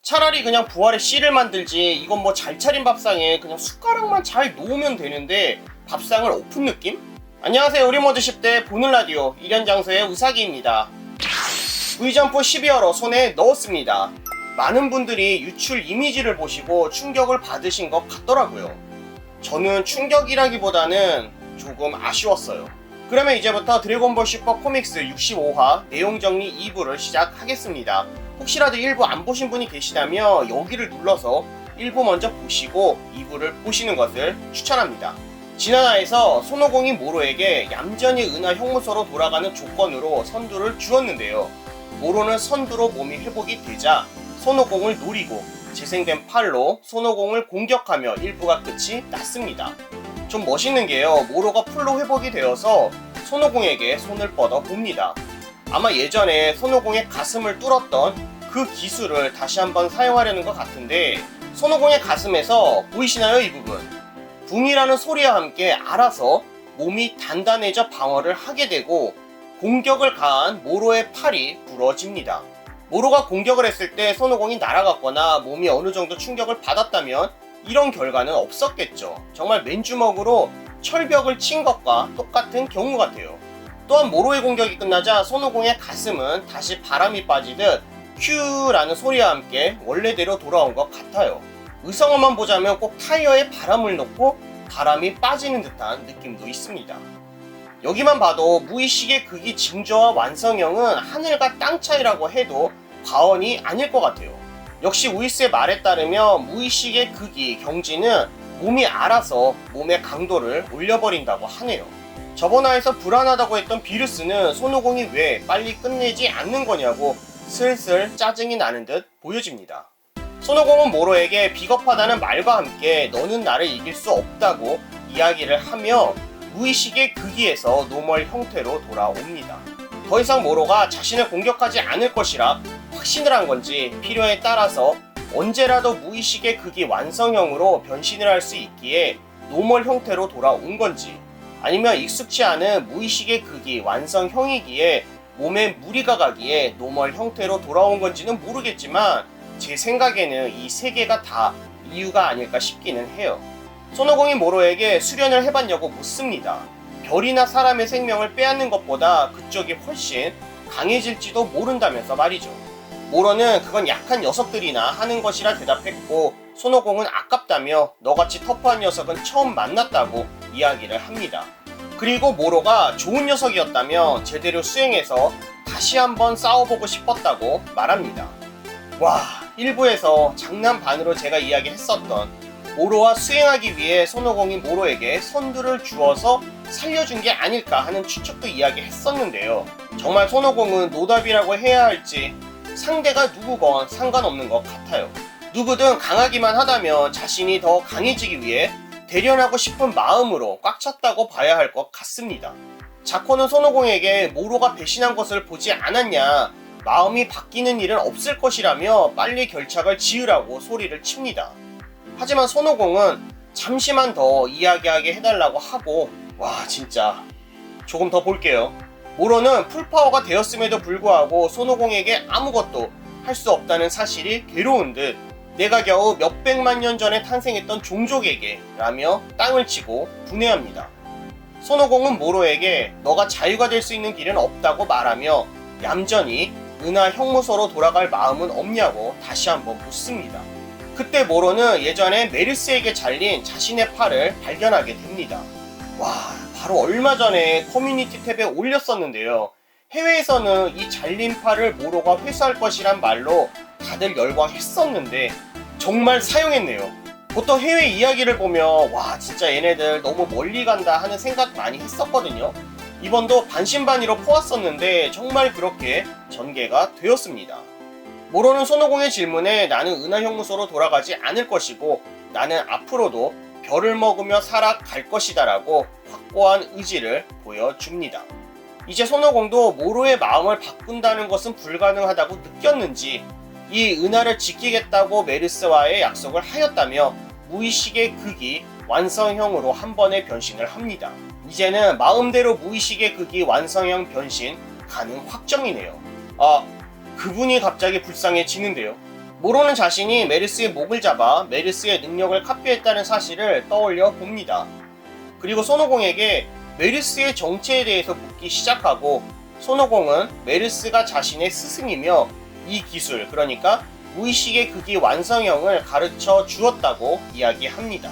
차라리 그냥 부활의 씨를 만들지, 이건 뭐 잘 차린 밥상에 그냥 숟가락만 잘 놓으면 되는데 밥상을 엎은 느낌? 안녕하세요, 우리모두 10대 보는 라디오 1년 장소의 우사기입니다. V점프 12월호 손에 넣었습니다. 많은 분들이 유출 이미지를 보시고 충격을 받으신 것 같더라고요. 저는 충격이라기보다는 조금 아쉬웠어요. 그러면 이제부터 드래곤볼 슈퍼 코믹스 65화 내용 정리 2부를 시작하겠습니다. 혹시라도 1부 안 보신 분이 계시다면 여기를 눌러서 1부 먼저 보시고 2부를 보시는 것을 추천합니다. 지난화에서 손오공이 모로에게 얌전히 은하 형무소로 돌아가는 조건으로 선두를 주었는데요. 모로는 선두로 몸이 회복이 되자 손오공을 노리고 재생된 팔로 손오공을 공격하며 1부가 끝이 났습니다. 좀 멋있는 게요, 모로가 풀로 회복이 되어서 손오공에게 손을 뻗어 봅니다. 아마 예전에 손오공의 가슴을 뚫었던 그 기술을 다시 한번 사용하려는 것 같은데, 손오공의 가슴에서 보이시나요, 이 부분? 붕이라는 소리와 함께 알아서 몸이 단단해져 방어를 하게 되고 공격을 가한 모로의 팔이 부러집니다. 모로가 공격을 했을 때 손오공이 날아갔거나 몸이 어느 정도 충격을 받았다면 이런 결과는 없었겠죠. 정말 맨주먹으로 철벽을 친 것과 똑같은 경우 같아요. 또한 모로의 공격이 끝나자 손오공의 가슴은 다시 바람이 빠지듯 큐라는 소리와 함께 원래대로 돌아온 것 같아요. 의성어만 보자면 꼭 타이어에 바람을 넣고 바람이 빠지는 듯한 느낌도 있습니다. 여기만 봐도 무의식의 극이 징조와 완성형은 하늘과 땅 차이라고 해도 과언이 아닐 것 같아요. 역시 우이스의 말에 따르면 무의식의 극이 경지는 몸이 알아서 몸의 강도를 올려버린다고 하네요. 저번 화에서 불안하다고 했던 비루스는 손오공이 왜 빨리 끝내지 않는 거냐고 슬슬 짜증이 나는 듯 보여집니다. 손오공은 모로에게 비겁하다는 말과 함께 너는 나를 이길 수 없다고 이야기를 하며 무의식의 극이에서 노멀 형태로 돌아옵니다. 더 이상 모로가 자신을 공격하지 않을 것이라 확신을 한 건지 필요에 따라서 언제라도 무의식의 극이 완성형으로 변신을 할 수 있기에 노멀 형태로 돌아온 건지, 아니면 익숙치 않은 무의식의 극이 완성형이기에 몸에 무리가 가기에 노멀 형태로 돌아온 건지는 모르겠지만 제 생각에는 이 세 개가 다 이유가 아닐까 싶기는 해요. 손오공이 모로에게 수련을 해봤냐고 묻습니다. 별이나 사람의 생명을 빼앗는 것보다 그쪽이 훨씬 강해질지도 모른다면서 말이죠. 모로는 그건 약한 녀석들이나 하는 것이라 대답했고, 손오공은 아깝다며 너같이 터프한 녀석은 처음 만났다고 이야기를 합니다. 그리고 모로가 좋은 녀석이었다며 제대로 수행해서 다시 한번 싸워보고 싶었다고 말합니다. 와, 1부에서 장난 반으로 제가 이야기했었던 모로와 수행하기 위해 손오공이 모로에게 선두를 주어서 살려준 게 아닐까 하는 추측도 이야기했었는데요. 정말 손오공은 노답이라고 해야 할지 상대가 누구건 상관없는 것 같아요. 누구든 강하기만 하다면 자신이 더 강해지기 위해 대련하고 싶은 마음으로 꽉 찼다고 봐야 할 것 같습니다. 자코는 손오공에게 모로가 배신한 것을 보지 않았냐, 마음이 바뀌는 일은 없을 것이라며 빨리 결착을 지으라고 소리를 칩니다. 하지만 손오공은 잠시만 더 이야기하게 해달라고 하고, 와 진짜 조금 더 볼게요. 모로는 풀파워가 되었음에도 불구하고 손오공에게 아무것도 할 수 없다는 사실이 괴로운 듯 내가 겨우 몇백만 년 전에 탄생했던 종족에게 라며 땅을 치고 분해합니다. 손오공은 모로에게 너가 자유가 될 수 있는 길은 없다고 말하며 얌전히 은하 형무소로 돌아갈 마음은 없냐고 다시 한번 묻습니다. 그때 모로는 예전에 메르스에게 잘린 자신의 팔을 발견하게 됩니다. 와, 바로 얼마 전에 커뮤니티 탭에 올렸었는데요. 해외에서는 이 잘린 팔을 모로가 회수할 것이란 말로 다들 열광했었는데 정말 사용했네요. 보통 해외 이야기를 보면 와 진짜 얘네들 너무 멀리 간다 하는 생각 많이 했었거든요. 이번도 반신반의로 포왔었는데 정말 그렇게 전개가 되었습니다. 모로는 손오공의 질문에 나는 은하 형무소로 돌아가지 않을 것이고 나는 앞으로도 별을 먹으며 살아갈 것이다 라고 확고한 의지를 보여줍니다. 이제 손오공도 모로의 마음을 바꾼다는 것은 불가능하다고 느꼈는지 이 은하를 지키겠다고 메르스와의 약속을 하였다며 무의식의 극이 완성형으로 한 번에 변신을 합니다. 이제는 마음대로 무의식의 극이 완성형 변신 가능 확정이네요. 그분이 갑자기 불쌍해지는데요. 모로는 자신이 메르스의 목을 잡아 메르스의 능력을 카피했다는 사실을 떠올려 봅니다. 그리고 손오공에게 메르스의 정체에 대해서 묻기 시작하고 손오공은 메르스가 자신의 스승이며 이 기술, 그러니까 무의식의 극이 완성형을 가르쳐 주었다고 이야기합니다.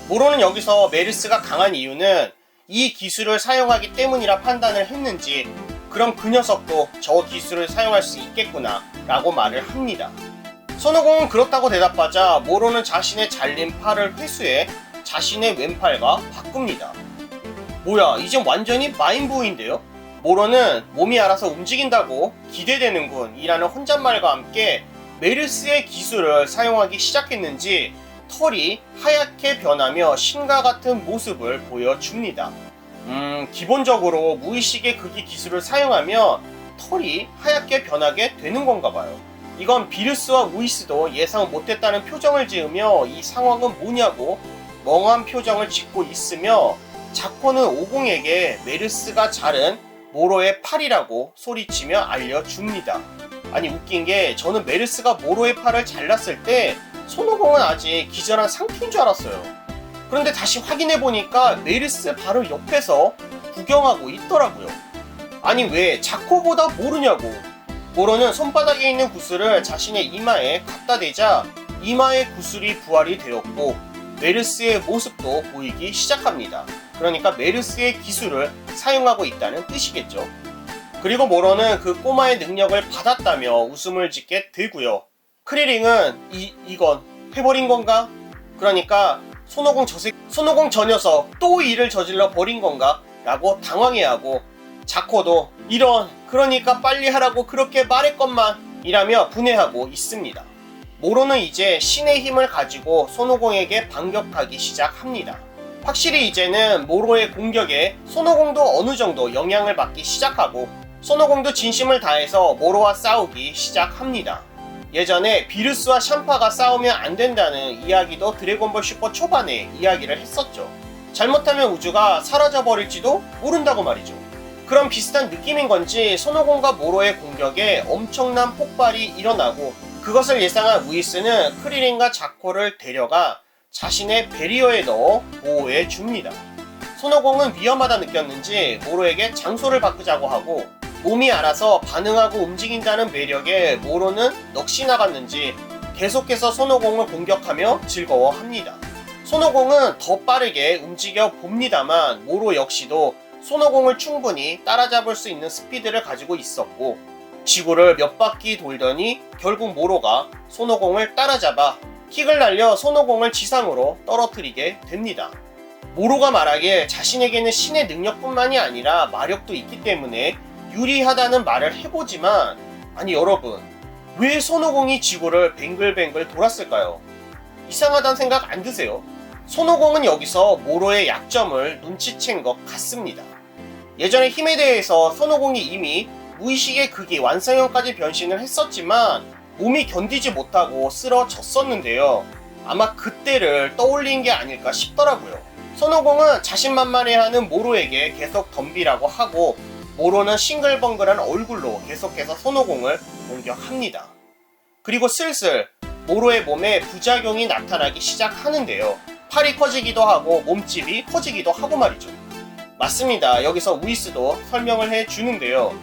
모로는 여기서 메르스가 강한 이유는 이 기술을 사용하기 때문이라 판단을 했는지 그럼 그 녀석도 저 기술을 사용할 수 있겠구나 라고 말을 합니다. 손오공은 그렇다고 대답하자 모로는 자신의 잘린 팔을 회수해 자신의 왼팔과 바꿉니다. 뭐야, 이젠 완전히 마인부호인데요? 모로는 몸이 알아서 움직인다고 기대되는군 이라는 혼잣말과 함께 메르스의 기술을 사용하기 시작했는지 털이 하얗게 변하며 신과 같은 모습을 보여줍니다. 기본적으로 무의식의 극이 기술을 사용하면 털이 하얗게 변하게 되는 건가 봐요. 이건 비르스와 우이스도 예상 못했다는 표정을 지으며 이 상황은 뭐냐고 멍한 표정을 짓고 있으며 자코는 오공에게 메르스가 자른 모로의 팔이라고 소리치며 알려줍니다. 아니 웃긴 게 저는 메르스가 모로의 팔을 잘랐을 때 손오공은 아직 기절한 상태인 줄 알았어요. 그런데 다시 확인해보니까 메르스 바로 옆에서 구경하고 있더라고요. 아니 왜 자코보다 모르냐고. 모로는 손바닥에 있는 구슬을 자신의 이마에 갖다 대자 이마의 구슬이 부활이 되었고 메르스의 모습도 보이기 시작합니다. 그러니까 메르스의 기술을 사용하고 있다는 뜻이겠죠. 그리고 모로는 그 꼬마의 능력을 받았다며 웃음을 짓게 되고요. 크리링은 이건 해버린 건가? 그러니까 손오공 저 녀석 또 일을 저질러 버린 건가? 라고 당황해하고 자코도 이런, 그러니까 빨리 하라고 그렇게 말했건만 이라며 분해하고 있습니다. 모로는 이제 신의 힘을 가지고 손오공에게 반격하기 시작합니다. 확실히 이제는 모로의 공격에 손오공도 어느 정도 영향을 받기 시작하고 손오공도 진심을 다해서 모로와 싸우기 시작합니다. 예전에 비르스와 샴파가 싸우면 안 된다는 이야기도 드래곤볼 슈퍼 초반에 이야기를 했었죠. 잘못하면 우주가 사라져버릴지도 모른다고 말이죠. 그런 비슷한 느낌인 건지 손오공과 모로의 공격에 엄청난 폭발이 일어나고 그것을 예상한 우이스는 크리린과 자코를 데려가 자신의 베리어에 넣어 보호해 줍니다. 손오공은 위험하다 느꼈는지 모로에게 장소를 바꾸자고 하고 몸이 알아서 반응하고 움직인다는 매력에 모로는 넋이 나갔는지 계속해서 손오공을 공격하며 즐거워합니다. 손오공은 더 빠르게 움직여 봅니다만 모로 역시도 손오공을 충분히 따라잡을 수 있는 스피드를 가지고 있었고 지구를 몇 바퀴 돌더니 결국 모로가 손오공을 따라잡아 킥을 날려 손오공을 지상으로 떨어뜨리게 됩니다. 모로가 말하길 자신에게는 신의 능력뿐만이 아니라 마력도 있기 때문에 유리하다는 말을 해보지만 아니 여러분, 왜 손오공이 지구를 뱅글뱅글 돌았을까요? 이상하다는 생각 안 드세요? 손오공은 여기서 모로의 약점을 눈치챈 것 같습니다. 예전에 힘에 대해서 손오공이 이미 무의식의 극이 완성형까지 변신을 했었지만 몸이 견디지 못하고 쓰러졌었는데요. 아마 그때를 떠올린 게 아닐까 싶더라고요. 손오공은 자신만만해하는 모로에게 계속 덤비라고 하고 모로는 싱글벙글한 얼굴로 계속해서 손오공을 공격합니다. 그리고 슬슬 모로의 몸에 부작용이 나타나기 시작하는데요. 팔이 커지기도 하고 몸집이 커지기도 하고 말이죠. 맞습니다. 여기서 우이스도 설명을 해주는데요.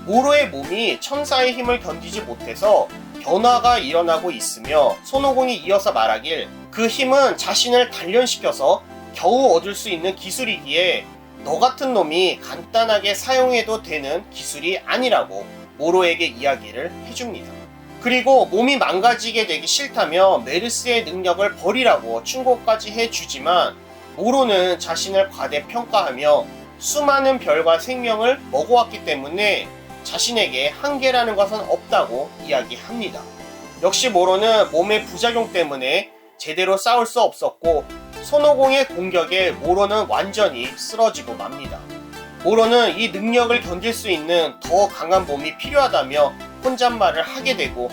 모로의 몸이 천사의 힘을 견디지 못해서 변화가 일어나고 있으며 손오공이 이어서 말하길 그 힘은 자신을 단련시켜서 겨우 얻을 수 있는 기술이기에 너 같은 놈이 간단하게 사용해도 되는 기술이 아니라고 모로에게 이야기를 해줍니다. 그리고 몸이 망가지게 되기 싫다며 메르스의 능력을 버리라고 충고까지 해주지만 모로는 자신을 과대평가하며 수많은 별과 생명을 먹어왔기 때문에 자신에게 한계라는 것은 없다고 이야기합니다. 역시 모로는 몸의 부작용 때문에 제대로 싸울 수 없었고 손오공의 공격에 모로는 완전히 쓰러지고 맙니다. 모로는 이 능력을 견딜 수 있는 더 강한 몸이 필요하다며 혼잣말을 하게 되고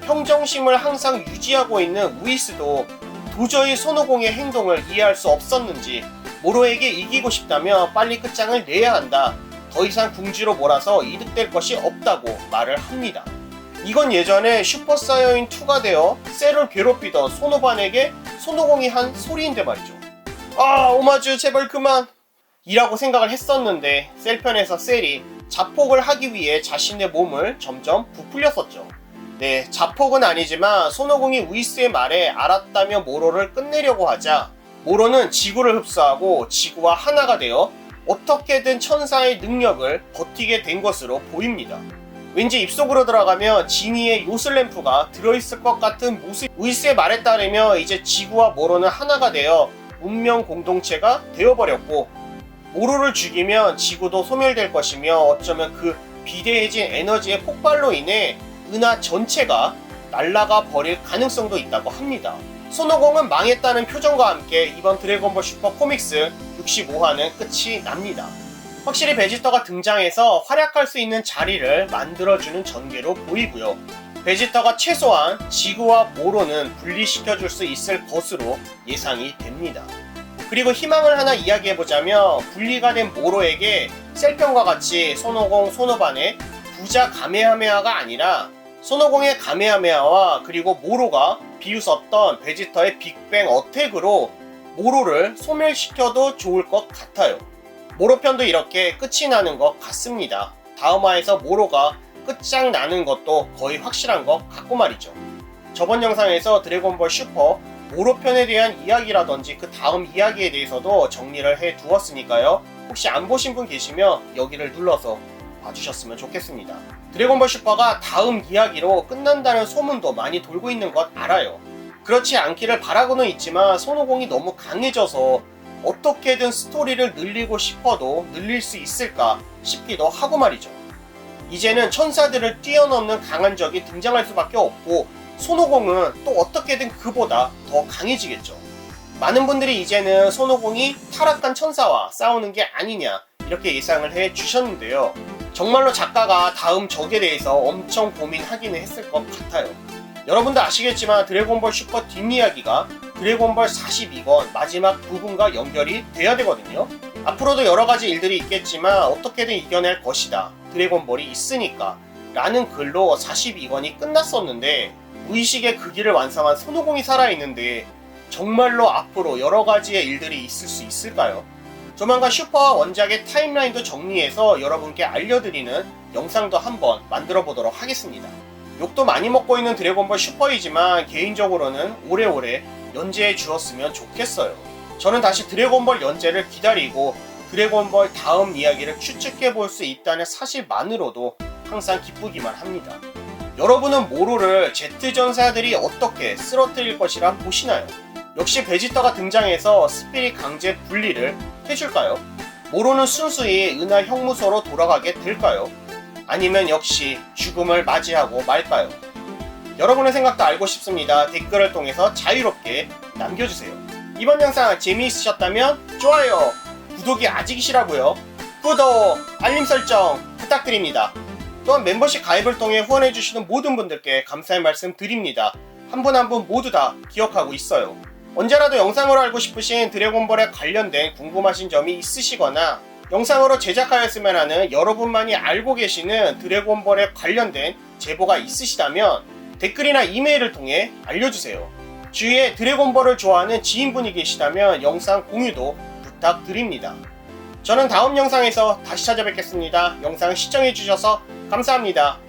평정심을 항상 유지하고 있는 우이스도 도저히 손오공의 행동을 이해할 수 없었는지 모로에게 이기고 싶다며 빨리 끝장을 내야 한다. 더 이상 궁지로 몰아서 이득될 것이 없다고 말을 합니다. 이건 예전에 슈퍼사이어인 2가 되어 셀을 괴롭히던 손오반에게 손오공이 한 소리인데 말이죠. 아, 오마주 제발 그만! 이라고 생각을 했었는데 셀편에서 셀이 자폭을 하기 위해 자신의 몸을 점점 부풀렸었죠. 네, 자폭은 아니지만 손오공이 우이스의 말에 알았다며 모로를 끝내려고 하자 모로는 지구를 흡수하고 지구와 하나가 되어 어떻게든 천사의 능력을 버티게 된 것으로 보입니다. 왠지 입속으로 들어가면 지니의 요슬램프가 들어있을 것 같은 모습. 우이스의 말에 따르면 이제 지구와 모로는 하나가 되어 문명 공동체가 되어버렸고 모로를 죽이면 지구도 소멸될 것이며 어쩌면 그 비대해진 에너지의 폭발로 인해 은하 전체가 날아가 버릴 가능성도 있다고 합니다. 손오공은 망했다는 표정과 함께 이번 드래곤볼 슈퍼 코믹스 65화는 끝이 납니다. 확실히 베지터가 등장해서 활약할 수 있는 자리를 만들어주는 전개로 보이고요. 베지터가 최소한 지구와 모로는 분리시켜줄 수 있을 것으로 예상이 됩니다. 그리고 희망을 하나 이야기해보자면 분리가 된 모로에게 셀편과 같이 손오공, 손오반의 부자 가메하메하가 아니라 손오공의 가메하메하와 그리고 모로가 비웃었던 베지터의 빅뱅 어택으로 모로를 소멸시켜도 좋을 것 같아요. 모로편도 이렇게 끝이 나는 것 같습니다. 다음화에서 모로가 끝장나는 것도 거의 확실한 것 같고 말이죠. 저번 영상에서 드래곤볼 슈퍼 모로편에 대한 이야기라든지 그 다음 이야기에 대해서도 정리를 해 두었으니까요. 혹시 안 보신 분 계시면 여기를 눌러서 봐주셨으면 좋겠습니다. 드래곤볼 슈퍼가 다음 이야기로 끝난다는 소문도 많이 돌고 있는 것 알아요. 그렇지 않기를 바라고는 있지만 손오공이 너무 강해져서 어떻게든 스토리를 늘리고 싶어도 늘릴 수 있을까 싶기도 하고 말이죠. 이제는 천사들을 뛰어넘는 강한 적이 등장할 수밖에 없고 손오공은 또 어떻게든 그보다 더 강해지겠죠. 많은 분들이 이제는 손오공이 타락한 천사와 싸우는 게 아니냐 이렇게 예상을 해 주셨는데요. 정말로 작가가 다음 적에 대해서 엄청 고민하기는 했을 것 같아요. 여러분도 아시겠지만 드래곤볼 슈퍼 뒷이야기가 드래곤볼 42권 마지막 부분과 연결이 돼야 되거든요. 앞으로도 여러가지 일들이 있겠지만 어떻게든 이겨낼 것이다. 드래곤볼이 있으니까 라는 글로 42권이 끝났었는데 의식의 그 길을 완성한 손오공이 살아있는데 정말로 앞으로 여러가지의 일들이 있을 수 있을까요? 조만간 슈퍼와 원작의 타임라인도 정리해서 여러분께 알려드리는 영상도 한번 만들어 보도록 하겠습니다. 욕도 많이 먹고 있는 드래곤볼 슈퍼이지만 개인적으로는 오래오래 연재해 주었으면 좋겠어요. 저는 다시 드래곤볼 연재를 기다리고 드래곤볼 다음 이야기를 추측해 볼 수 있다는 사실만으로도 항상 기쁘기만 합니다. 여러분은 모로를 제트전사들이 어떻게 쓰러뜨릴 것이라 보시나요? 역시 베지터가 등장해서 스피릿 강제 분리를 해줄까요? 모로는 순수히 은하 형무소로 돌아가게 될까요? 아니면 역시 죽음을 맞이하고 말까요? 여러분의 생각도 알고 싶습니다. 댓글을 통해서 자유롭게 남겨주세요. 이번 영상 재미있으셨다면 좋아요, 구독이 아직이시라고요? 구독, 알림 설정 부탁드립니다. 또한 멤버십 가입을 통해 후원해주시는 모든 분들께 감사의 말씀 드립니다. 한 분 한 분 모두 다 기억하고 있어요. 언제라도 영상으로 알고 싶으신 드래곤볼에 관련된 궁금하신 점이 있으시거나 영상으로 제작하였으면 하는 여러분만이 알고 계시는 드래곤볼에 관련된 제보가 있으시다면 댓글이나 이메일을 통해 알려주세요. 주위에 드래곤볼을 좋아하는 지인분이 계시다면 영상 공유도 부탁드립니다. 저는 다음 영상에서 다시 찾아뵙겠습니다. 영상 시청해주셔서 감사합니다.